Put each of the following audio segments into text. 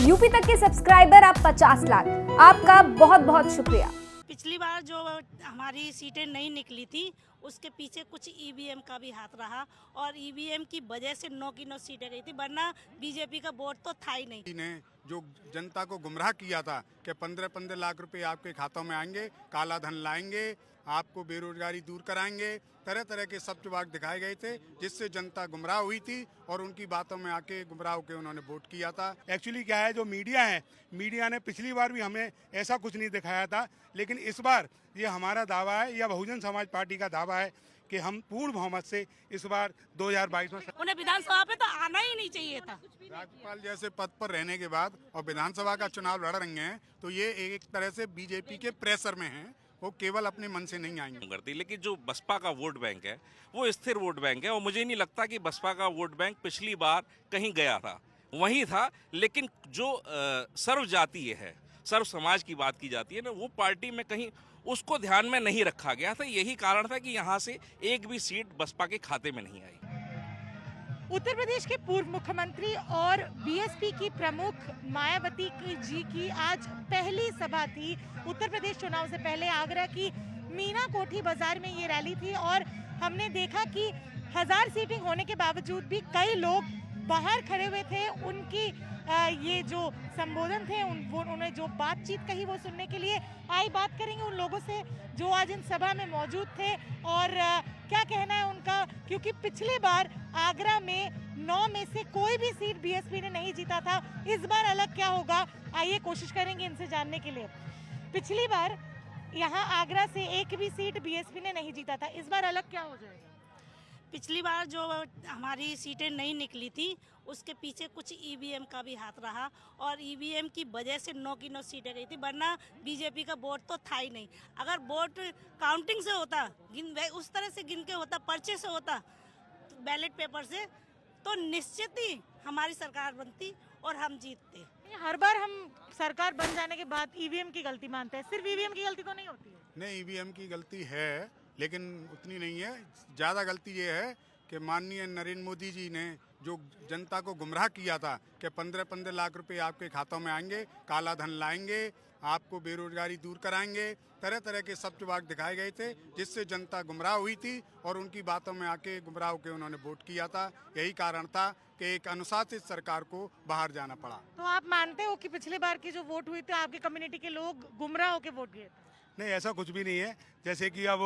UP तक के subscriber आप 50 लाख। आपका बहुत बहुत शुक्रिया। पिछली बार जो हमारी सीटें नहीं निकली थी उसके पीछे कुछ ईवीएम का भी हाथ रहा और ईवीएम की वजह से 9 की 9 सीटें गई थी, वरना बीजेपी का वोट तो था ही नहीं। ने जो जनता को गुमराह किया था कि 15-15 लाख रुपए आपके खातों में आएंगे, काला धन लाएंगे, आपको बेरोजगारी दूर कराएंगे, तरह तरह के शब्द वाक्य दिखाए गए थे जिससे जनता गुमराह हुई थी और उनकी बातों में आके गुमराह होकर उन्होंने वोट किया था। एक्चुअली क्या है, जो मीडिया है, मीडिया ने पिछली बार भी हमें ऐसा कुछ नहीं दिखाया था, लेकिन इस बार ये हमारा दावा है या बहुजन समाज पार्टी का दावा है कि हम पूर्ण बहुमत से इस बार 2022 में उन्हें विधानसभा पे तो आना ही नहीं चाहिए था। राज्यपाल जैसे पद पर रहने के बाद और विधानसभा का चुनाव लड़ रहे हैं तो ये एक तरह से बीजेपी के प्रेशर में हैं, वो केवल अपने मन से नहीं आएंगे करती। लेकिन जो बसपा का वोट बैंक है वो स्थिर वोट बैंक है और मुझे नहीं लगता कि बसपा का वोट बैंक पिछली बार कहीं गया था, वहीं था। लेकिन जो सर्व जातीय है, सर्व समाज की बात की जाती है ना, वो पार्टी में कहीं उसको ध्यान में नहीं रखा गया था। यही कारण था कि यहाँ से एक भी सीट बसपा के खाते में नहीं आई। उत्तर प्रदेश के पूर्व मुख्यमंत्री और बीएसपी की प्रमुख मायावती जी की आज पहली सभा थी। उत्तर प्रदेश चुनाव से पहले आगरा की मीना कोठी बाजार में ये रैली थी और हमने देखा कि 1000 सीटिंग होने के बावजूद भी कई लोग बाहर खड़े हुए थे। उनकी ये जो संबोधन थे, उन्होंने जो बातचीत कही वो सुनने के लिए आई। बात करेंगे उन लोगों से जो आज इन सभा में मौजूद थे और क्या कहना है उनका, क्योंकि पिछली बार आगरा में 9 में से कोई भी सीट बीएसपी ने नहीं जीता था। इस बार अलग क्या होगा, आइए कोशिश करेंगे इनसे जानने के लिए। पिछली बार यहाँ आगरा से एक भी सीट बीएसपी ने नहीं जीता था, इस बार अलग क्या हो जाएगा? पिछली बार जो हमारी सीटें नहीं निकली थी उसके पीछे कुछ ईवीएम का भी हाथ रहा और ईवीएम की वजह से 9 की 9 सीटें गई थी, वरना बीजेपी का वोट तो था ही नहीं। अगर वोट काउंटिंग से होता, उस तरह से गिन के होता, पर्चे से होता, बैलेट पेपर से, तो निश्चित ही हमारी सरकार बनती और हम जीतते। हर बार हम सरकार बन जाने के बाद ईवीएम की गलती मानते हैं, सिर्फ ईवीएम की गलती तो नहीं होती है? नहीं, ईवीएम की गलती है लेकिन उतनी नहीं है। ज़्यादा गलती ये है कि माननीय नरेंद्र मोदी जी ने जो जनता को गुमराह किया था कि 15-15 लाख रुपए आपके खातों में आएंगे, काला धन लाएंगे, आपको बेरोजगारी दूर कराएंगे, तरह तरह के शब्द वाक्य दिखाए गए थे जिससे जनता गुमराह हुई थी और उनकी बातों में आके गुमराह होकर उन्होंने वोट किया था। यही कारण था कि एक अनुशासित सरकार को बाहर जाना पड़ा। तो आप मानते हो कि पिछली बार की जो वोट हुई थी आपकी कम्युनिटी के लोग गुमराह होकर वोट दिए थे? नहीं, ऐसा कुछ भी नहीं है। जैसे कि अब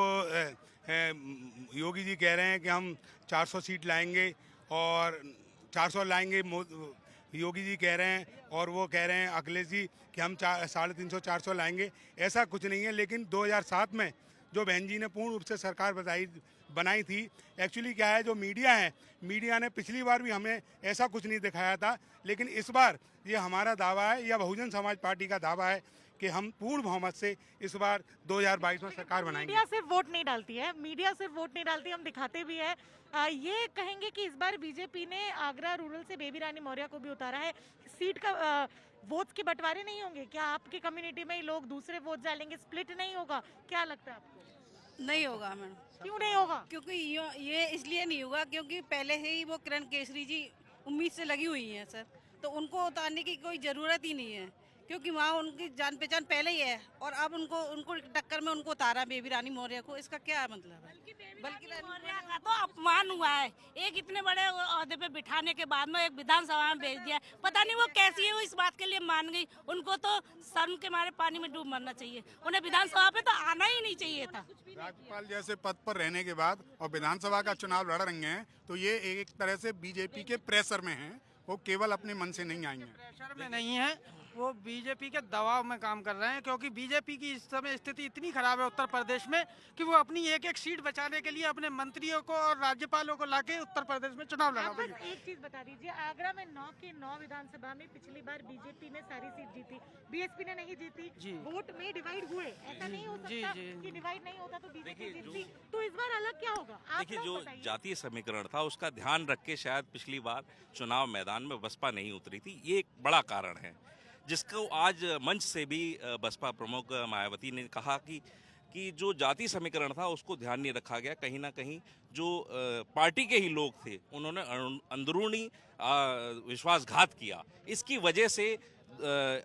योगी जी कह रहे हैं कि हम 400 सीट लाएंगे और 400 लाएंगे, योगी जी कह रहे हैं, और वो कह रहे हैं अखिलेश जी कि हम 350-400 लाएंगे। ऐसा कुछ नहीं है। लेकिन 2007 में जो बहन जी ने पूर्ण रूप से सरकार बनाई थी, एक्चुअली क्या है, जो मीडिया है, मीडिया ने पिछली बार भी हमें ऐसा कुछ नहीं दिखाया था, लेकिन इस बार ये हमारा दावा है या बहुजन समाज पार्टी का दावा है कि हम पूर्ण बहुमत से इस बार 2022 में सरकार बनाएंगे। मीडिया सिर्फ वोट नहीं डालती है, मीडिया सिर्फ वोट नहीं डालती, हम दिखाते भी है। ये कहेंगे कि इस बार बीजेपी ने आगरा रूरल से बेबी रानी मौर्य को भी उतारा है, सीट का वोट के बंटवारे नहीं होंगे क्या? आपकी कम्युनिटी में ही लोग दूसरे वोट डालेंगे, स्प्लिट नहीं होगा, क्या लगता है आपको? नहीं होगा मैडम। क्यों नहीं होगा? क्योंकि ये इसलिए नहीं होगा क्योंकि पहले से ही वो किरण केसरी जी उम्मीद से लगी हुई हैं सर, तो उनको उतारने की कोई ज़रूरत ही नहीं है क्योंकि वहाँ उनकी जान पहचान पहले ही है और अब उनको टक्कर में उनको उतारा बेबी रानी मौर्य को, इसका क्या मतलब है? बल्कि मौर्य का तो अपमान हुआ है, एक इतने बड़े ओहदे पे बिठाने के बाद में एक विधानसभा में भेज दिया। पता नहीं वो कैसी है, वो इस बात के लिए मान गई। उनको तो शर्म के मारे पानी में डूब मरना चाहिए, उन्हें विधानसभा पे तो आना ही नहीं चाहिए था। राज्यपाल जैसे पद पर रहने के बाद और विधानसभा का चुनाव लड़ रहे हैं तो ये एक तरह से बीजेपी के प्रेशर में हैं, वो केवल अपने मन से नहीं आएंगे। प्रेशर में नहीं है, वो बीजेपी के दबाव में काम कर रहे हैं क्योंकि बीजेपी की इस समय स्थिति इतनी खराब है उत्तर प्रदेश में कि वो अपनी एक एक सीट बचाने के लिए अपने मंत्रियों को और राज्यपालों को लाके उत्तर प्रदेश में चुनाव लड़ा रही है। एक चीज बता दीजिए, आगरा में 9 के 9 विधानसभा में पिछली बार बीजेपी ने सारी सीट जीती, बीएसपी ने नहीं जीती। वोट में डिवाइड हुए, ऐसा नहीं हो सकता कि डिवाइड नहीं होता तो बीजेपी जीतती। तो इस बार अलग क्या होगा? देखिए, जो जातीय समीकरण था उसका ध्यान रख के शायद पिछली बार चुनाव मैदान में बसपा नहीं उतरी थी, ये एक बड़ा कारण है जिसको आज मंच से भी बसपा प्रमुख मायावती ने कहा कि जो जाति समीकरण था उसको ध्यान नहीं रखा गया। कहीं ना कहीं जो पार्टी के ही लोग थे उन्होंने अंदरूनी विश्वासघात किया। इसकी वजह से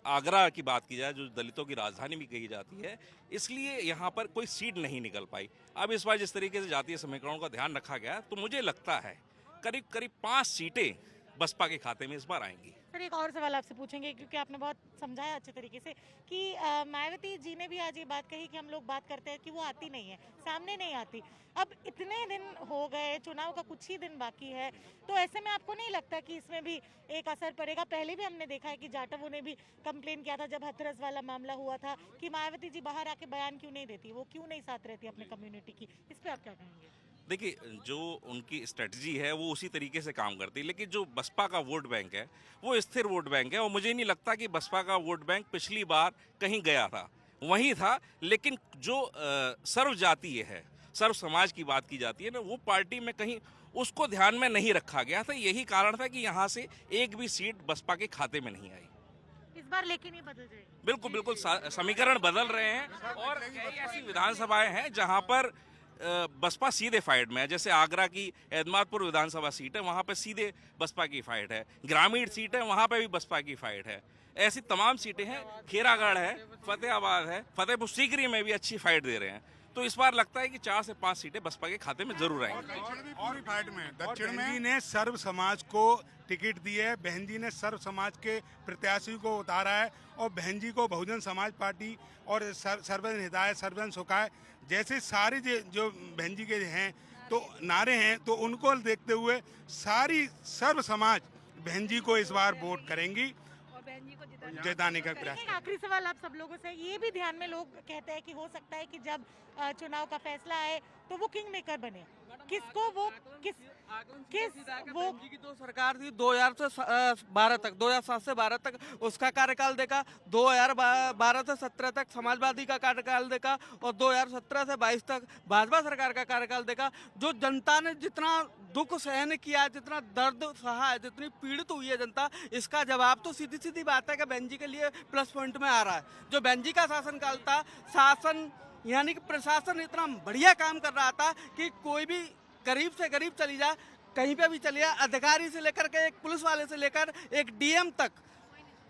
आगरा की बात की जाए, जो दलितों की राजधानी भी कही जाती है, इसलिए यहाँ पर कोई सीट नहीं निकल पाई। अब इस बार जिस तरीके से जातीय समीकरणों का ध्यान रखा गया, तो मुझे लगता है करीब करीब 5 सीटें बसपा के खाते में इस बार आएंगी। सर एक और सवाल आपसे पूछेंगे, क्योंकि आपने बहुत समझाया अच्छे तरीके से कि मायावती जी ने भी आज ये बात कही कि हम लोग बात करते हैं कि वो आती नहीं है, सामने नहीं आती। अब इतने दिन हो गए, चुनाव का कुछ ही दिन बाकी है, तो ऐसे में आपको नहीं लगता कि इसमें भी एक असर पड़ेगा? पहले भी हमने देखा है कि जाटवों ने भी कंप्लेन किया था जब हाथरस वाला मामला हुआ था कि मायावती जी बाहर आके बयान क्यों नहीं देती, वो क्यों नहीं साथ रहती अपने कम्युनिटी की। इस पर आप क्या कहेंगे? देखिए, जो उनकी स्ट्रेटजी है वो उसी तरीके से काम करती है, लेकिन जो बसपा का वोट बैंक है वो स्थिर वोट बैंक है, और मुझे नहीं लगता कि बसपा का वोट बैंक पिछली बार कहीं गया था, वहीं था। लेकिन जो सर्व जातीय है, सर्व समाज की बात की जाती है ना, वो पार्टी में कहीं उसको ध्यान में नहीं रखा गया था। यही कारण था कि यहाँ से एक भी सीट बसपा के खाते में नहीं आई। इस बार लेकिन ही बदल जाएगी। बिल्कुल बिल्कुल, समीकरण बदल रहे हैं, और कई ऐसी विधानसभाएं हैं जहां पर बसपा सीधे फाइट में है। जैसे आगरा की एदमातपुर विधानसभा सीट है, वहां पे सीधे बसपा की फाइट है। ग्रामीण सीट है, वहां पे भी बसपा की फाइट है। ऐसी तमाम सीटें हैं, खेरागढ़ है, फतेहाबाद है, फतेहपुर सीकरी में भी अच्छी फाइट दे रहे हैं। तो इस बार लगता है कि 4 से 5 सीटें बसपा के खाते में जरूर आएंगी। और फाइट में दक्षिण बहन जी में ने सर्व समाज को टिकट दी है, बहन जी ने सर्व समाज के प्रत्याशी को उतारा है, और बहन जी को बहुजन समाज पार्टी और सर्वजन हिताय, सर्वजन सुखाय जैसे सारे जो बहन जी के हैं तो नारे हैं, तो उनको देखते हुए सारी सर्व समाज बहन जी को इस बार वोट करेंगी, जिताने का प्रयास। एक आखिरी सवाल आप सब लोगों से, ये भी ध्यान में लोग कहते हैं कि हो सकता है कि जब चुनाव का फैसला आए तो वो किंग मेकर बने। किसको वो किस वो की तो सरकार थी 2012 तक, 2007 से 12 तक उसका कार्यकाल देखा, 2012 से 17 तक समाजवादी का कार्यकाल देखा, और 2017 से 22 तक भाजपा सरकार का कार्यकाल देखा। जो जनता ने जितना दुख सहन किया, जितना दर्द सहा है, जितनी पीड़ित हुई है जनता, इसका जवाब तो सीधी सीधी बात है कि बहन जी के लिए प्लस पॉइंट में आ रहा है। जो बहन जी का शासनकाल था, शासन यानी कि प्रशासन इतना बढ़िया काम कर रहा था कि कोई भी गरीब से गरीब चली जा, कहीं पे भी चली जा, अधिकारी से लेकर के एक पुलिस वाले से लेकर एक डीएम तक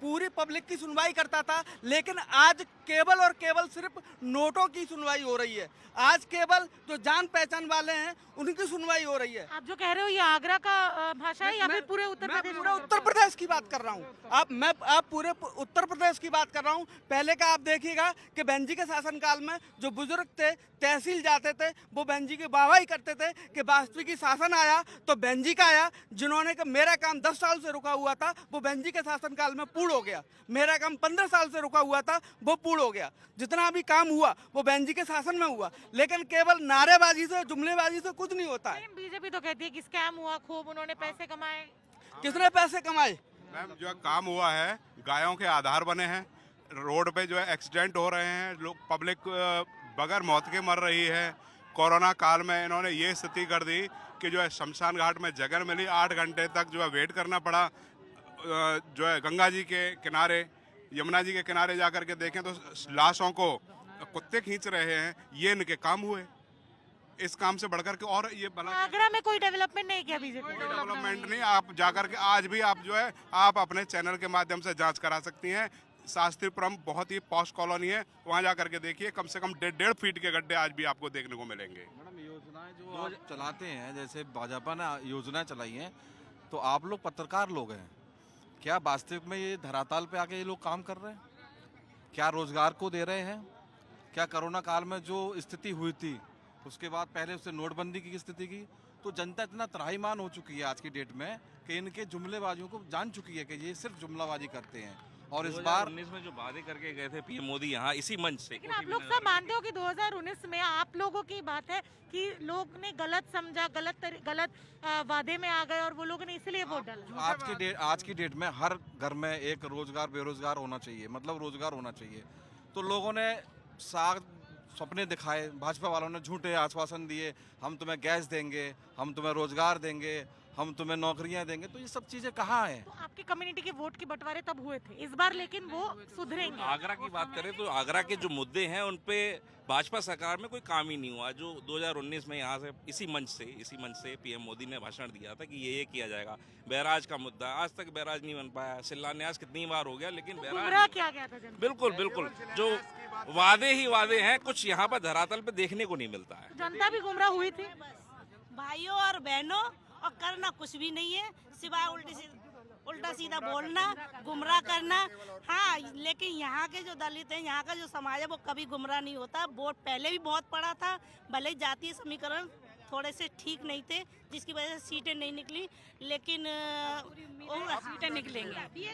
पूरी पब्लिक की सुनवाई करता था। लेकिन आज केवल और केवल सिर्फ नोटों की सुनवाई हो रही है। आज केवल जो जान पहचान वाले हैं उनकी सुनवाई हो रही है। आप जो कह रहे हो ये आगरा का भाषा है या फिर पूरे उत्तर प्रदेश? पूरे उत्तर प्रदेश की बात कर रहा हूँ। आप पूरे उत्तर प्रदेश की बात कर रहा हूँ। पहले का आप देखिएगा कि बहन जी के शासनकाल में जो बुजुर्ग थे, तहसील जाते थे, वो बहन जी की वाहवाही करते थे कि वास्तविक शासन आया तो बहन जी का आया। जिन्होंने मेरा काम 10 साल से रुका हुआ था वो बहन जी के शासनकाल में पूर्ण हो गया। मेरा काम 15 साल से रुका हुआ था वो पूर्ण हो गया। जितना भी काम हुआ वो बहन जी के शासन में हुआ। लेकिन केवल नारेबाजी से, जुमलेबाजी से कुछ नहीं होता है। बीजेपी तो कहती है कि स्कैम हुआ, खूब उन्होंने पैसे कमाए। किसने पैसे कमाए? मैम, जो काम हुआ है, गायों के आधार बने हैं, रोड पे जो है एक्सीडेंट हो रहे हैं, लोग पब्लिक बगैर मौत के मर रही है। कोरोना काल में इन्होंने ये स्थिति कर दी कि जो है शमशान घाट में जगह मिली, 8 घंटे तक जो है वेट करना पड़ा। जो है गंगा जी के किनारे, यमुना जी के किनारे जाकर के देखें तो लाशों को कुत्ते खींच रहे हैं। ये इनके काम हुए। इस काम से बढ़कर के और ये आगरा में कोई डेवलपमेंट नहीं किया बीजेपी। डेवलपमेंट नहीं, आप जाकर के आज भी आप जो है आप अपने चैनल के माध्यम से जांच करा सकती हैं। शास्त्रीपुरम बहुत ही पॉश कॉलोनी है, वहाँ जाकर के देखिए, कम से कम 1.5 फीट के गड्ढे आज भी आपको देखने को मिलेंगे। मैडम, योजनाएं जो आप चलाते हैं, जैसे भाजपा ने योजनाएं चलाई हैं, तो आप लोग पत्रकार लोग हैं, क्या वास्तविक में ये धरातल पे आके ये लोग काम कर रहे हैं? क्या रोजगार को दे रहे हैं? क्या कोरोना काल में जो स्थिति हुई थी, उसके बाद पहले उससे नोटबंदी की स्थिति की, तो जनता इतना त्राहीमाम हो चुकी है आज की डेट में कि इनके जुमलेबाजियों को जान चुकी है कि ये सिर्फ जुमलाबाजी करते हैं। और इस बार 2019 में जो वादे करके गए थे पीएम मोदी यहाँ इसी मंच से, लेकिन आप लोग सब मानते हो कि 2019 में आप लोगों की बात है कि लोग ने गलत समझा, गलत वादे में आ गए और वो लोग ने इसलिए वोट डाला। आज की डेट में हर घर में एक रोजगार बेरोजगार होना चाहिए, मतलब रोजगार होना चाहिए। तो लोगों ने सपने दिखाए, भाजपा वालों ने झूठे आश्वासन दिए, हम तुम्हें गैस देंगे, हम तुम्हें रोजगार देंगे, हम तुम्हें नौकरियां देंगे। तो ये सब चीजें कहाँ हैं? तो आपकी कम्युनिटी के वोट के बंटवारे तब हुए थे, इस बार लेकिन वो सुधरेंगे। आगरा की बात करें तो आगरा के जो मुद्दे हैं उन पे भाजपा सरकार में कोई काम ही नहीं हुआ। जो 2019 में यहाँ से इसी मंच से पीएम मोदी ने भाषण दिया था कि ये किया जाएगा। बैराज का मुद्दा, आज तक बैराज नहीं बन पाया। शिलान्यास कितनी बार हो गया लेकिन बैराज गुमराह किया गया था जनता। बिल्कुल जो वादे ही वादे हैं, कुछ यहाँ पर धरातल पे देखने को नहीं मिलता है। जनता भी गुमराह हुई थी। भाइयों और बहनों, और करना कुछ भी नहीं है सिवाय उल्टा सीधा बोलना, गुमराह करना। हाँ, लेकिन यहाँ के जो दलित हैं, यहाँ का जो समाज है, वो कभी गुमराह नहीं होता। वोट पहले भी बहुत पड़ा था, भले ही जातीय समीकरण थोड़े से ठीक नहीं थे जिसकी वजह से सीटें नहीं निकली, लेकिन सीटें निकलेंगी।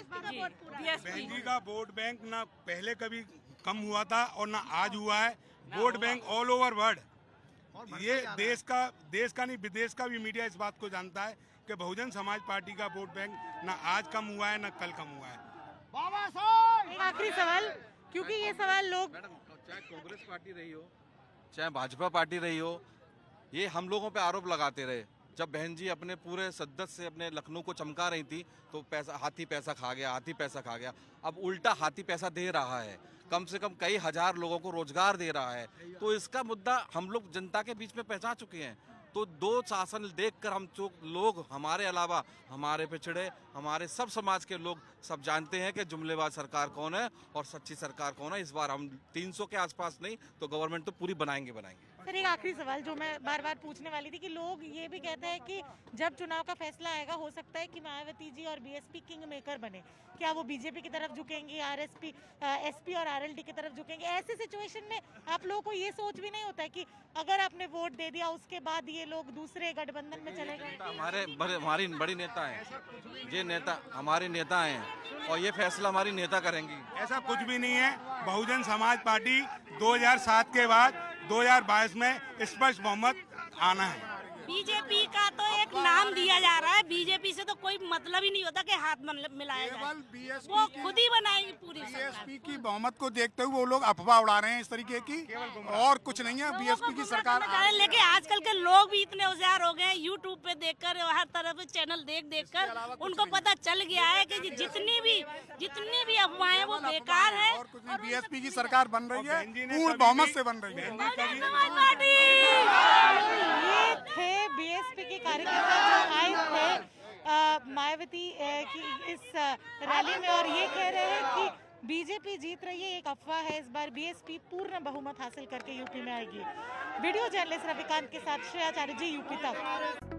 बहन जी का वोट बैंक ना पहले कभी कम हुआ था और ना आज हुआ है। Vote bank all over world, ये देश का नहीं विदेश का भी मीडिया इस बात को जानता है कि बहुजन समाज पार्टी का वोट बैंक ना आज कम हुआ है ना कल कम हुआ है। एक आखिरी सवाल, क्योंकि ये सवाल लोग, चाहे कांग्रेस पार्टी रही हो चाहे भाजपा पार्टी रही हो, ये हम लोगों पे आरोप लगाते रहे। जब बहन जी अपने पूरे सद्दत से अपने लखनऊ को चमका रही थी तो पैसा हाथी पैसा खा गया। अब उल्टा हाथी पैसा दे रहा है, कम से कम कई हजार लोगों को रोजगार दे रहा है। तो इसका मुद्दा हम लोग जनता के बीच में पहुंचा चुके हैं। तो दो शासन देखकर हम लोग, हमारे अलावा हमारे पिछड़े, हमारे सब समाज के लोग सब जानते हैं कि जुमलेबाज सरकार कौन है और सच्ची सरकार कौन है। इस बार हम 300 के आसपास नहीं तो गवर्नमेंट तो पूरी बनाएंगे। सर एक आखिरी सवाल जो मैं बार बार पूछने वाली थी कि लोग ये भी कहते हैं कि जब चुनाव का फैसला आएगा हो सकता है कि मायावती जी और बीएसपी किंग मेकर बने। क्या वो बीजेपी की तरफ झुकेंगी, एसपी और आरएलडी की तरफ झुकेंगे? ऐसी सिचुएशन में आप लोगों को ये सोच भी नहीं होता है कि अगर आपने वोट दे दिया उसके बाद ये लोग दूसरे गठबंधन में चले गए? हमारी बड़ी नेता है, ये नेता हमारे नेता हैं और ये फैसला हमारी नेता करेंगी। ऐसा कुछ भी नहीं है। बहुजन समाज पार्टी 2007 के बाद 2022 में स्पष्ट बहुमत आना है। बीजेपी का तो एक नाम दिया जा रहा है, बीजेपी से तो कोई मतलब ही नहीं होता कि हाथ मिलाया जाए। वो खुद ही बनाएंगे पूरी बीएसपी की बहुमत को देखते हुए वो लोग अफवाह उड़ा रहे हैं इस तरीके की, और कुछ नहीं है। बीएसपी की सरकार, लेकिन आजकल के लोग भी इतने होशियार हो गए हैं, यूट्यूब पे देखकर, हर तरफ चैनल देख कर उनको पता चल गया है कि जितनी भी अफवाहें वो बेकार है। और कुछ नहीं, बीएसपी की सरकार बन रही है, पूर्ण बहुमत से बन रही है। ये थे बीएसपी के कार्यकर्ता जो आए थे मायावती की इस रैली में और ये कह रहे हैं कि बीजेपी जीत रही है, एक अफवाह है। इस बार बीएसपी पूर्ण बहुमत हासिल करके यूपी में आएगी। वीडियो जर्नलिस्ट रविकांत के साथ श्रेया चार्य जी, यूपी तक।